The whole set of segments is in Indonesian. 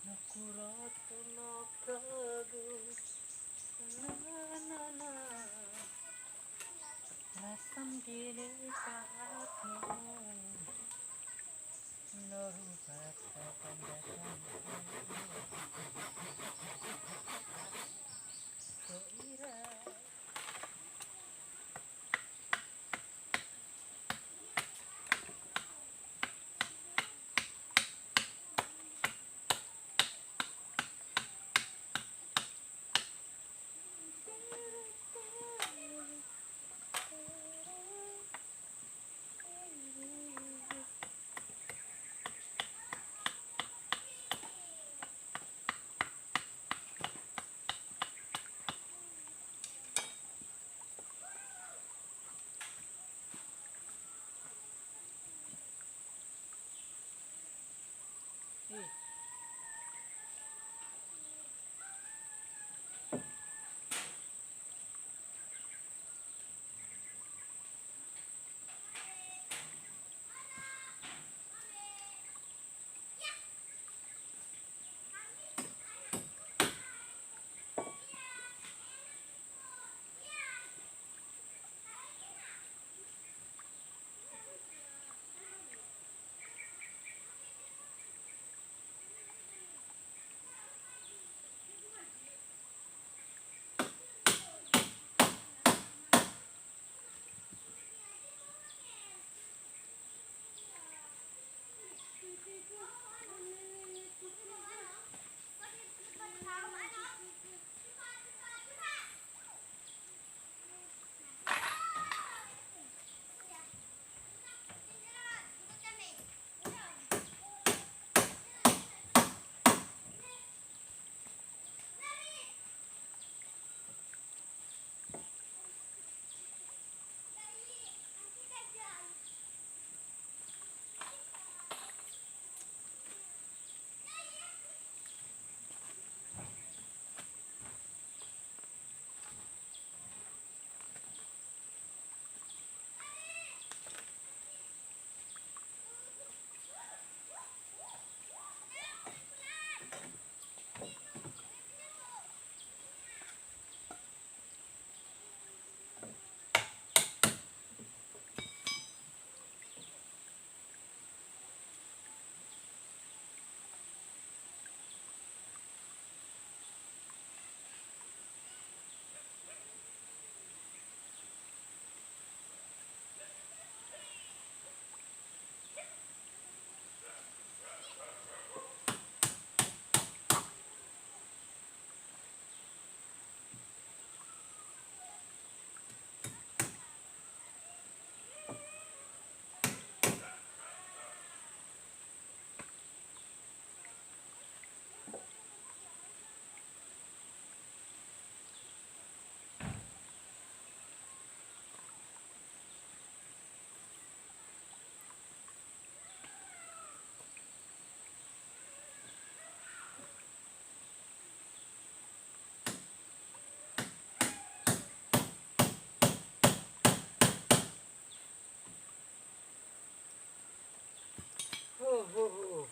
Nakuratu no kagu na na rasam diri kaatmu Norupat kapandatan Soira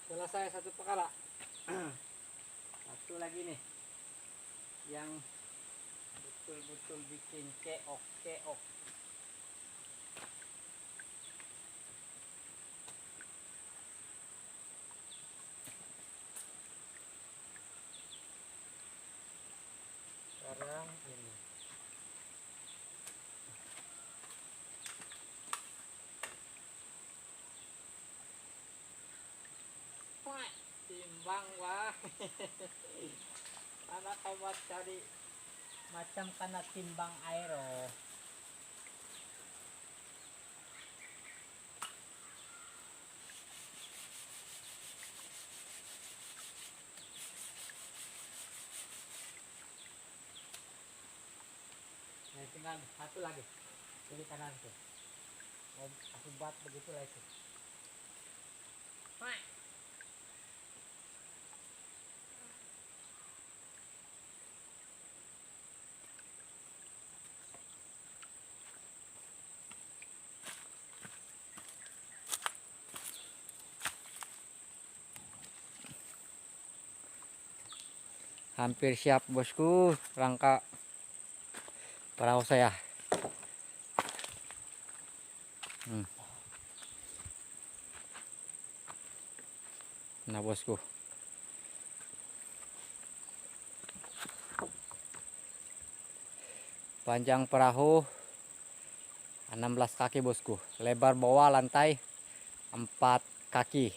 selesai satu perkara. Satu lagi nih yang betul-betul bikin keok. Sekarang ini timbang wah. Anak kau buat cari macam kana timbang aero. Nah, tinggal satu lagi kiri kanan tuh. Oh, aku buat begitu lah itu. Hai. Hampir siap bosku rangka perahu saya. Nah bosku, panjang perahu 16 kaki bosku, lebar bawah lantai 4 kaki.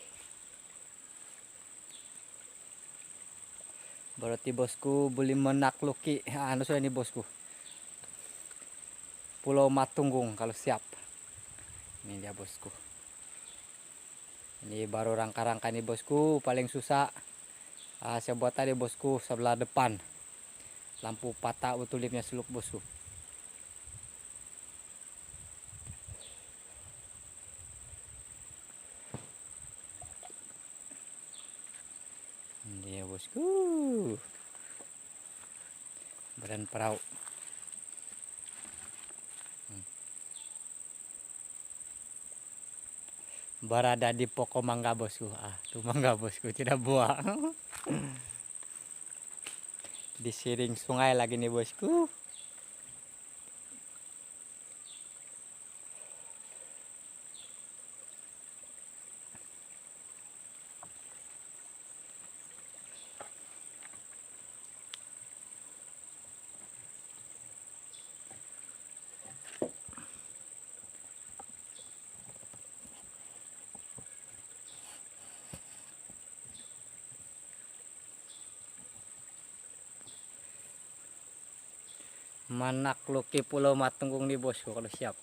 Berarti bosku boleh menakluki anu sudah ini bosku, Pulau Matunggung kalau siap. Ini dia bosku. Ini baru rangka-rangka nih bosku, paling susah. Saya buat tadi bosku sebelah depan. Lampu patah utulipnya seluk bosku. Ini dia bosku. Badan perahu. Berada di pokok mangga bosku. Tuh mangga bosku tidak buang. Di siring sungai lagi nih bosku. Menakluki Pulau Matunggung nih bosku kalau siap.